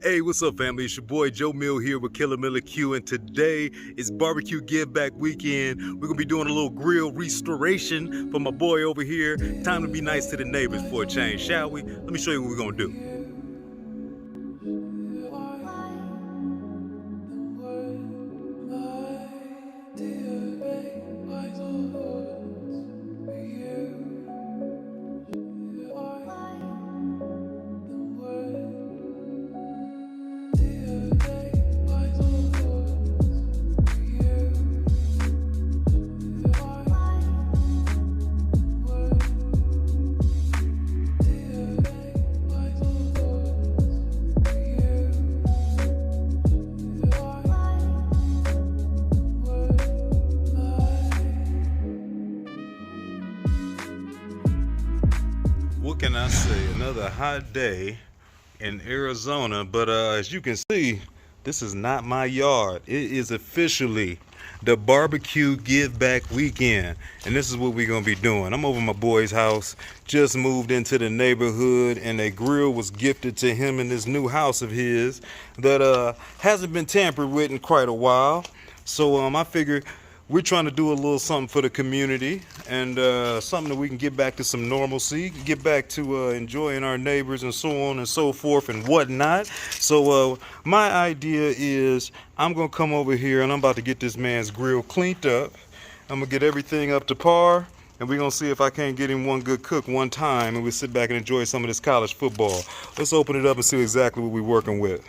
Hey, what's up, family? It's your boy Joe Mill here with Killer Miller Q, and today is BBQ Give Back Weekend. We're gonna be doing a little grill restoration for my boy over here. Time to be nice to the neighbors for a change, shall we? Let me show you what we're gonna do. What can I say? Another hot day in Arizona, but as you can see, this is not my yard. It is officially the BBQ Give Back Weekend, and this is what we're gonna be doing. I'm over my boy's house, just moved into the neighborhood, and a grill was gifted to him in this new house of his that hasn't been tampered with in quite a while. So I figured we're trying to do a little something for the community, and something that we can get back to some normalcy, get back to enjoying our neighbors and so on and so forth and whatnot. So my idea is I'm gonna come over here and I'm about to get this man's grill cleaned up. I'm gonna get everything up to par, and we're gonna see if I can't get him one good cook one time, and we'll sit back and enjoy some of this college football. Let's open it up and see exactly what we're working with.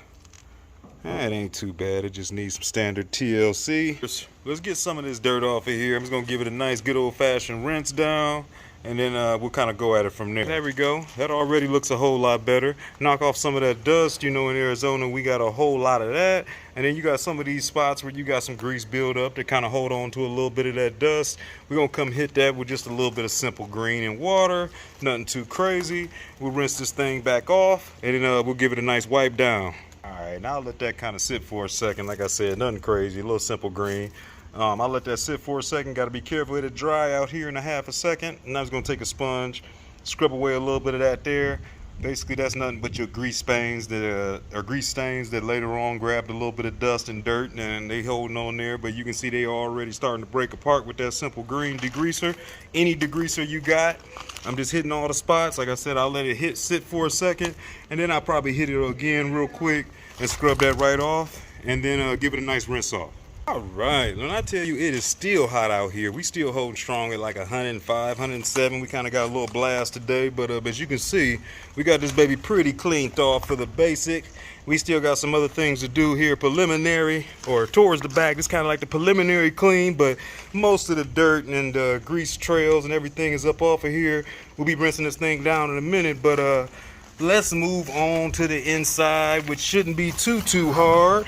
It ain't too bad. It just needs some standard TLC. Let's get some of this dirt off of here. I'm just gonna give it a nice good old-fashioned rinse down, and then we'll kind of go at it from there. There we go. That already looks a whole lot better. Knock off some of that dust. You know, in Arizona we got a whole lot of that, and then you got some of these spots where you got some grease buildup to kind of hold on to a little bit of that dust. We're gonna come hit that with just a little bit of simple green and water, nothing too crazy. We'll rinse this thing back off, and then we'll give it a nice wipe down. Alright, now I'll let that kind of sit for a second. Like I said, nothing crazy, a little simple green. I'll let that sit for a second. Got to be careful, it'll dry out here in a half a second. And I'm just going to take a sponge, scrub away a little bit of that there. Basically, that's nothing but your grease stains that later on grabbed a little bit of dust and dirt, and they holding on there. But you can see they already starting to break apart with that simple green degreaser. Any degreaser you got, I'm just hitting all the spots. Like I said, I'll let it sit for a second, and then I'll probably hit it again real quick and scrub that right off, and then give it a nice rinse off. All right, when I tell you it is still hot out here, we still holding strong at like 105, 107. We kind of got a little blast today, but as you can see, we got this baby pretty cleaned off for the basic. We still got some other things to do here, preliminary, or towards the back. It's kind of like the preliminary clean, but most of the dirt and grease trails and everything is up off of here. We'll be rinsing this thing down in a minute, but let's move on to the inside, which shouldn't be too hard.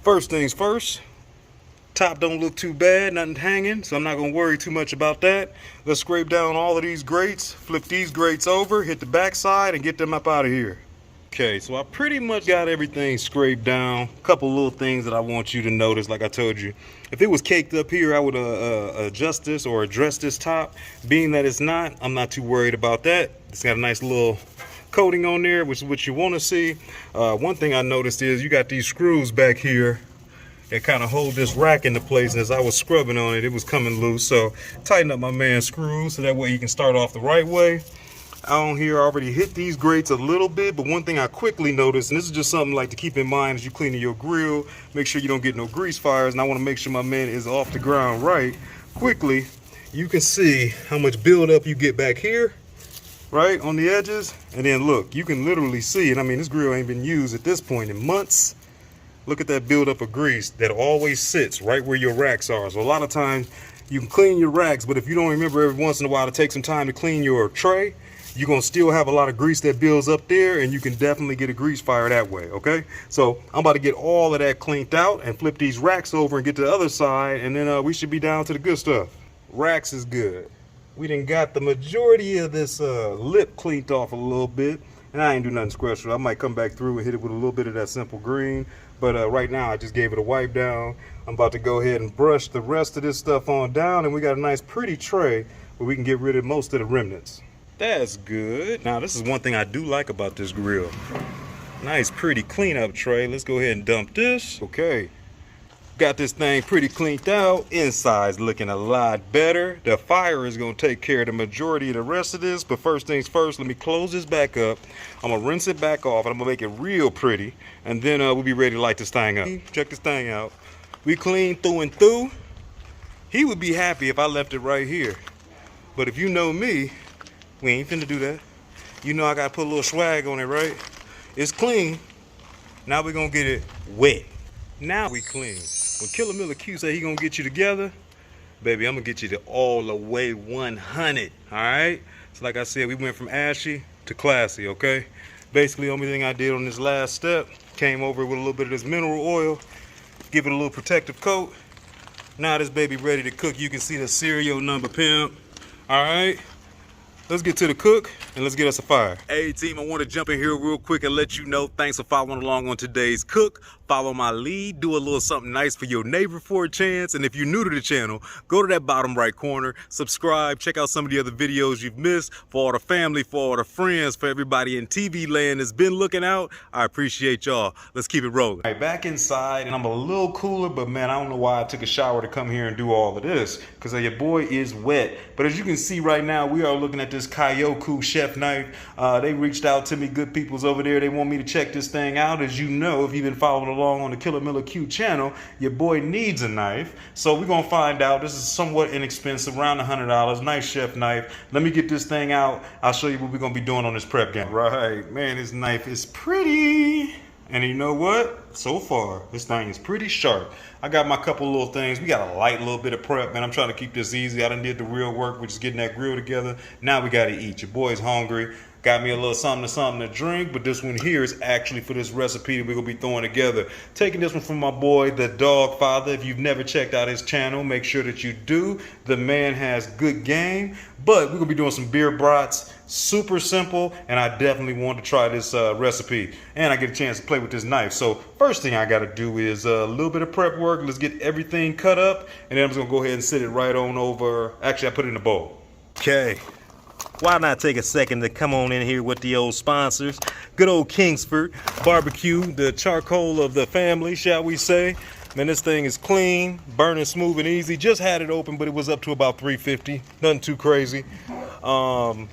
First things first. Top don't look too bad, nothing hanging, so I'm not gonna worry too much about that. Let's scrape down all of these grates, flip these grates over, hit the back side, and get them up out of here. Okay, so I pretty much got everything scraped down. A couple little things that I want you to notice, like I told you. If it was caked up here, I would adjust this or address this top. Being that it's not, I'm not too worried about that. It's got a nice little coating on there, which is what you wanna see. One thing I noticed is you got these screws back here that kind of hold this rack into place, and as I was scrubbing on it, it was coming loose. So tighten up my man's screws so that way he can start off the right way. On here I already hit these grates a little bit, but one thing I quickly noticed, and this is just something like to keep in mind as you cleaning your grill, make sure you don't get no grease fires, and I want to make sure my man is off the ground right. Quickly, you can see how much buildup you get back here, right on the edges, and then look, you can literally see it. I mean, this grill ain't been used at this point in months. Look at that buildup of grease that always sits right where your racks are. So a lot of times you can clean your racks, but if you don't remember every once in a while to take some time to clean your tray, you're gonna still have a lot of grease that builds up there, and you can definitely get a grease fire that way, okay? So I'm about to get all of that cleaned out and flip these racks over and get to the other side, and then we should be down to the good stuff. Racks is good. We done got the majority of this lip cleaned off a little bit, and I ain't do nothing special. I might come back through and hit it with a little bit of that simple green. But right now I just gave it a wipe down. I'm about to go ahead and brush the rest of this stuff on down, and we got a nice pretty tray where we can get rid of most of the remnants. That's good. Now this is one thing I do like about this grill. Nice, pretty cleanup tray. Let's go ahead and dump this. Okay. Got this thing pretty cleaned out. Inside's looking a lot better. The fire is gonna take care of the majority of the rest of this. But first things first, let me close this back up. I'm gonna rinse it back off and I'm gonna make it real pretty. And then we'll be ready to light this thing up. Check this thing out. We clean through and through. He would be happy if I left it right here. But if you know me, we ain't finna do that. You know I gotta put a little swag on it, right? It's clean. Now we're gonna get it wet. Now we clean. When Killer Miller Q say he gonna get you together, baby, I'm gonna get you to all the way 100, all right? So like I said, we went from ashy to classy, okay? Basically, the only thing I did on this last step, came over with a little bit of this mineral oil, give it a little protective coat. Now this baby ready to cook. You can see the serial number, pimp, all right? Let's get to the cook and let's get us a fire. Hey team, I want to jump in here real quick and let you know, thanks for following along on today's cook. Follow my lead, do a little something nice for your neighbor for a chance. And if you're new to the channel, go to that bottom right corner, subscribe, check out some of the other videos you've missed. For all the family, for all the friends, for everybody in TV land that's been looking out, I appreciate y'all. Let's keep it rolling. All right, back inside and I'm a little cooler, but man, I don't know why I took a shower to come here and do all of this, because your boy is wet. But as you can see right now, we are looking at this Kyoku chef knife. They reached out to me, good peoples over there. They want me to check this thing out. As you know, if you've been following along on the Killer Miller Q channel, your boy needs a knife. So we're gonna find out. This is somewhat inexpensive, around $100. Nice chef knife. Let me get this thing out. I'll show you what we're gonna be doing on this prep game. Right, man, this knife is pretty. And you know what? So far, this thing is pretty sharp. I got my couple little things. We got a light little bit of prep, man. I'm trying to keep this easy. I done did the real work, which is getting that grill together. Now we gotta eat. Your boy's hungry. Got me a little something to drink, but this one here is actually for this recipe that we're gonna be throwing together. Taking this one from my boy, the Dog Father. If you've never checked out his channel, make sure that you do. The man has good game, but we're gonna be doing some beer brats. Super simple, and I definitely want to try this recipe. And I get a chance to play with this knife. So first thing I gotta do is a little bit of prep work. Let's get everything cut up, and then I'm just gonna go ahead and sit it right on over. Actually, I put it in a bowl. Okay. Why not take a second to come on in here with the old sponsors? Good old Kingsford barbecue, the charcoal of the family, shall we say. Man, this thing is clean, burning smooth and easy. Just had it open, but it was up to about 350. Nothing too crazy. Got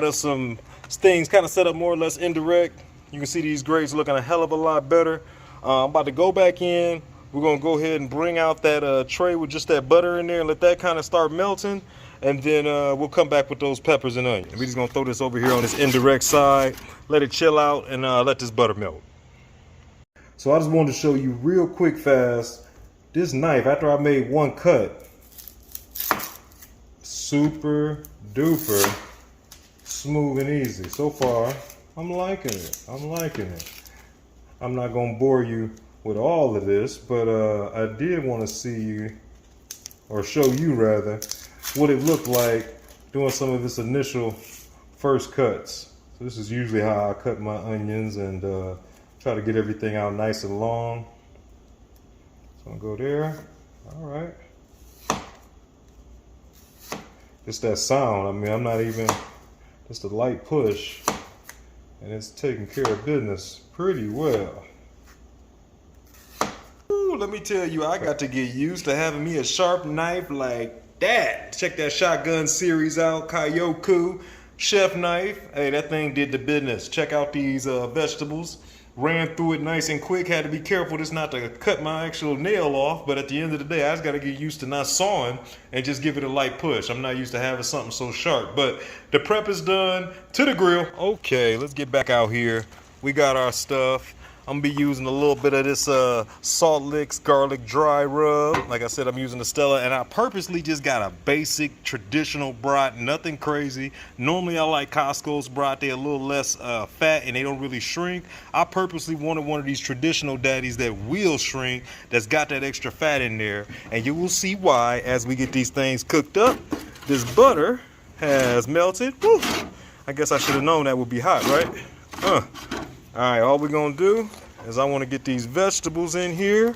us some things kind of set up more or less indirect. You can see these grates looking a hell of a lot better. I'm about to go back in. We're gonna go ahead and bring out that tray with just that butter in there and let that kind of start melting. And then we'll come back with those peppers and onions. We're just gonna throw this over here on this indirect side, let it chill out, and let this butter melt. So I just wanted to show you real quick fast, this knife, after I made one cut, super duper smooth and easy. So far, I'm liking it. I'm liking it. I'm not gonna bore you with all of this, but I did want to see you, or show you rather, what it looked like doing some of this initial first cuts. So this is usually how I cut my onions and try to get everything out nice and long. So I'll go there. All right. It's that sound. I mean, I'm not even, just a light push, and it's taking care of business pretty well. Ooh, let me tell you, I got to get used to having me a sharp knife like that. Check that shotgun series out, Kyoku chef knife. Hey, that thing did the business. Check out these vegetables. Ran through it nice and quick. Had to be careful just not to cut my actual nail off, but at the end of the day, I just got to get used to not sawing and just give it a light push. I'm not used to having something so sharp, but the prep is done. To the grill. Okay, let's get back out here. We got our stuff. I'm gonna be using a little bit of this Salt Licks garlic dry rub. Like I said, I'm using the Stella, and I purposely just got a basic traditional brat, nothing crazy. Normally I like Costco's brat. They're a little less fat and they don't really shrink. I purposely wanted one of these traditional daddies that will shrink, that's got that extra fat in there, and you will see why as we get these things cooked up. This butter has melted. Woo. I guess I should have known that would be hot, right? All right, all we're gonna do is I wanna get these vegetables in here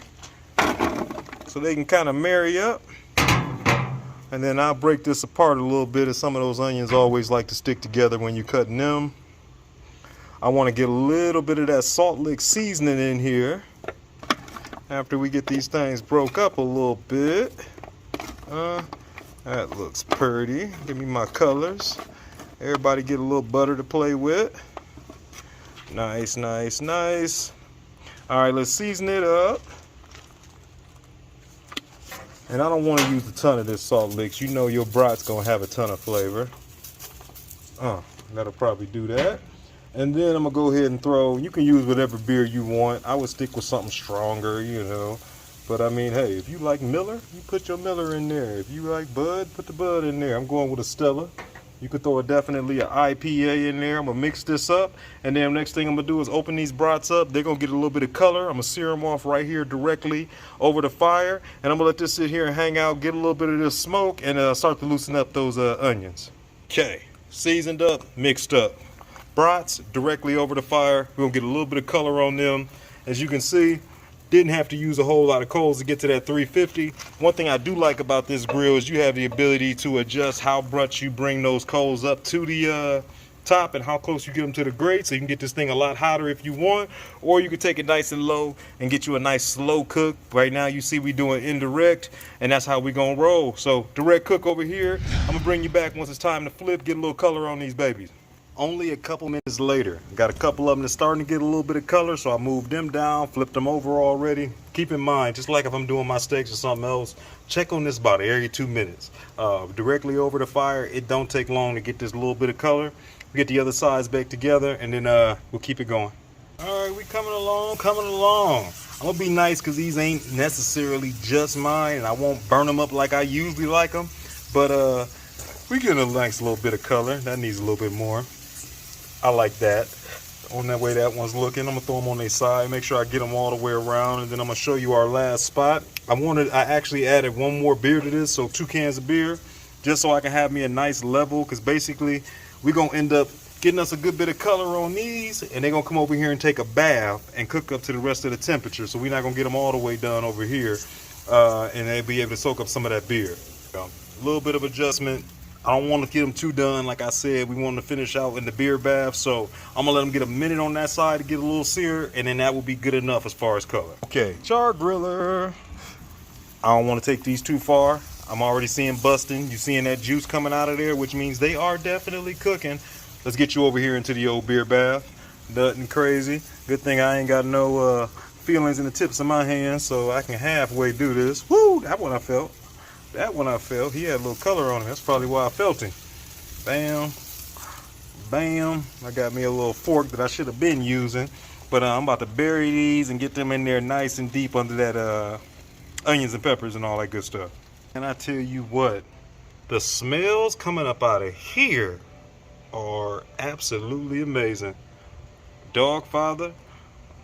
so they can kind of marry up. And then I'll break this apart a little bit, as some of those onions always like to stick together when you're cutting them. I want to get a little bit of that salt lick seasoning in here after we get these things broke up a little bit. That looks pretty. Give me my colors. Everybody get a little butter to play with. Nice, nice, nice. All right, let's season it up. And I don't want to use a ton of this salt licks. You know your brat's gonna have a ton of flavor. That'll probably do that. And then I'm gonna go ahead and throw, you can use whatever beer you want. I would stick with something stronger, you know. But I mean, hey, if you like Miller, you put your Miller in there. If you like Bud, put the Bud in there. I'm going with a Stella. You could throw definitely an IPA in there. I'm gonna mix this up, and then next thing I'm gonna do is open these brats up. They're gonna get a little bit of color. I'm gonna sear them off right here directly over the fire, and I'm gonna let this sit here and hang out, get a little bit of this smoke, and start to loosen up those onions. Okay, seasoned up, mixed up. Brats directly over the fire. We're gonna get a little bit of color on them. As you can see, didn't have to use a whole lot of coals to get to that 350. One thing I do like about this grill is you have the ability to adjust how much you bring those coals up to the top and how close you get them to the grate, so you can get this thing a lot hotter if you want, or you can take it nice and low and get you a nice slow cook. Right now you see we doing indirect, and that's how we gonna roll. So direct cook over here. I'm gonna bring you back once it's time to flip, get a little color on these babies. Only a couple minutes later, got a couple of them that's starting to get a little bit of color, so I moved them down, flipped them over already. Keep in mind, just like if I'm doing my steaks or something else, check on this about every 2 minutes. Directly over the fire, it don't take long to get this little bit of color. We get the other sides back together, and then we'll keep it going. All right, we coming along, coming along. I'm gonna be nice because these ain't necessarily just mine, and I won't burn them up like I usually like them, but we get a nice little bit of color. That needs a little bit more. I like that. On that way that one's looking, I'm gonna throw them on their side, make sure I get them all the way around, and then I'm gonna show you our last spot. I actually added one more beer to this, so 2 cans of beer, just so I can have me a nice level, because basically we're gonna end up getting us a good bit of color on these, and they're gonna come over here and take a bath and cook up to the rest of the temperature, so we're not gonna get them all the way done over here, and they'll be able to soak up some of that beer. A little bit of adjustment. I don't want to get them too done. Like I said, we want to finish out in the beer bath, so I'm gonna let them get a minute on that side to get a little sear, and then that will be good enough as far as color. Okay, Char-griller. I don't want to take these too far. I'm already seeing busting. You seeing that juice coming out of there, which means they are definitely cooking. Let's get you over here into the old beer bath. Nothing crazy. Good thing I ain't got no feelings in the tips of my hands, so I can halfway do this. Woo! That one I felt. That one I felt. He had a little color on him. That's probably why I felt him. Bam. Bam. I got me a little fork that I should have been using. But I'm about to bury these and get them in there nice and deep under that onions and peppers and all that good stuff. And I tell you what, the smells coming up out of here are absolutely amazing. Dogfather.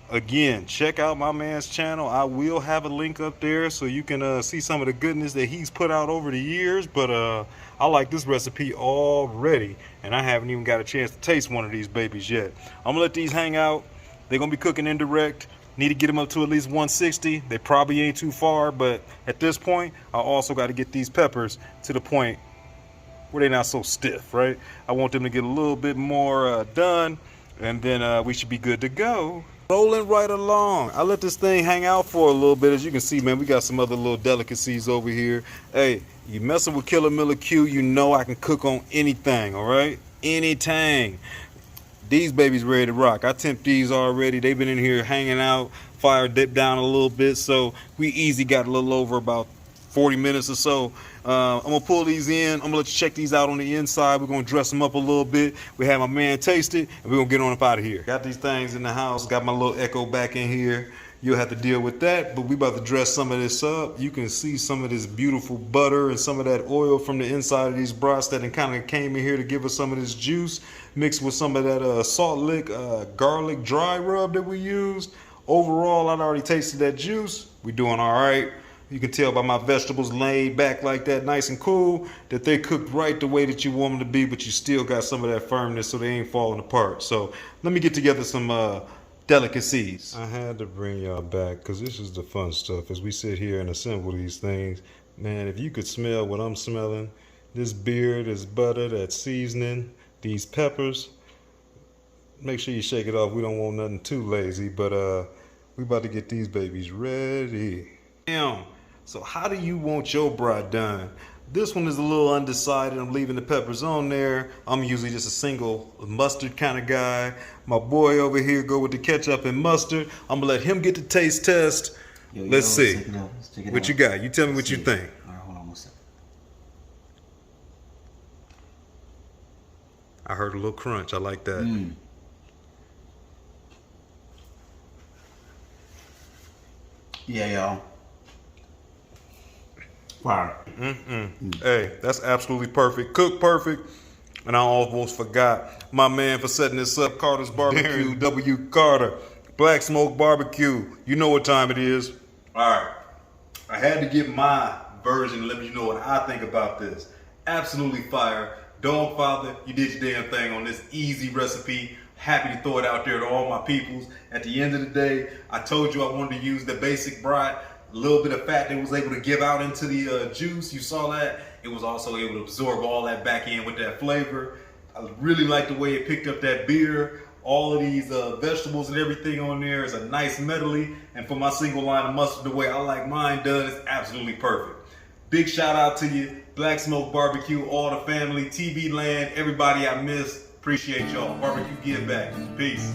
Again, check out my man's channel. I will have a link up there so you can see some of the goodness that he's put out over the years. But I like this recipe already, and I haven't even got a chance to taste one of these babies yet. I'm gonna let these hang out. They're gonna be cooking indirect. Need to get them up to at least 160. They probably ain't too far, but at this point, I also got to get these peppers to the point where they're not so stiff, right? I want them to get a little bit more done, and then we should be good to go. Rolling right along. I let this thing hang out for a little bit. As you can see, man, we got some other little delicacies over here. Hey, you messing with Killer Miller Q, you know I can cook on anything, all right? Anything. These babies ready to rock. I temp these already. They've been in here hanging out. Fire dipped down a little bit, so we easy got a little over about 40 minutes or so. I'm gonna pull these in. I'm gonna let you check these out on the inside. We're gonna dress them up a little bit. We have my man taste it, and we're gonna get on up out of here. Got these things in the house. Got my little Echo back in here. You'll have to deal with that, but we about to dress some of this up. You can see some of this beautiful butter and some of that oil from the inside of these brats that kind of came in here to give us some of this juice, mixed with some of that salt lick garlic dry rub that we used. Overall, I'd already tasted that juice. We doing all right. You can tell by my vegetables laid back like that, nice and cool, that they cooked right the way that you want them to be, but you still got some of that firmness so they ain't falling apart. So let me get together some delicacies. I had to bring y'all back because this is the fun stuff as we sit here and assemble these things. Man, if you could smell what I'm smelling, this beer, this butter, that seasoning, these peppers, Make sure you shake it off. We don't want nothing too lazy, but we about to get these babies ready. Damn. So how do you want your brat done? This one is a little undecided. I'm leaving the peppers on there. I'm usually just a single mustard kind of guy. My boy over here go with the ketchup and mustard. I'm gonna let him get the taste test. Let's see. What you got? You tell me what you think. All right, hold on 1 second. I heard a little crunch. I like that. Yeah, y'all. Wow. Hey, that's absolutely perfect. Cooked perfect. And I almost forgot my man for setting this up, Carter's Barbecue, Darren W. Carter, Black Smoke Barbecue. You know what time it is. All right. I had to get my version and let you know what I think about this. Absolutely fire. Dogfather, you did your damn thing on this easy recipe. Happy to throw it out there to all my peoples. At the end of the day, I told you I wanted to use the basic brat. A little bit of fat that was able to give out into the juice. You saw that. It was also able to absorb all that back in with that flavor. I really like the way it picked up that beer. All of these vegetables and everything on there is a nice medley. And for my single line of mustard, the way I like mine done, is absolutely perfect. Big shout out to you, Black Smoke Barbecue, all the family, TV Land, everybody I missed. Appreciate y'all. Barbecue Give Back. Peace.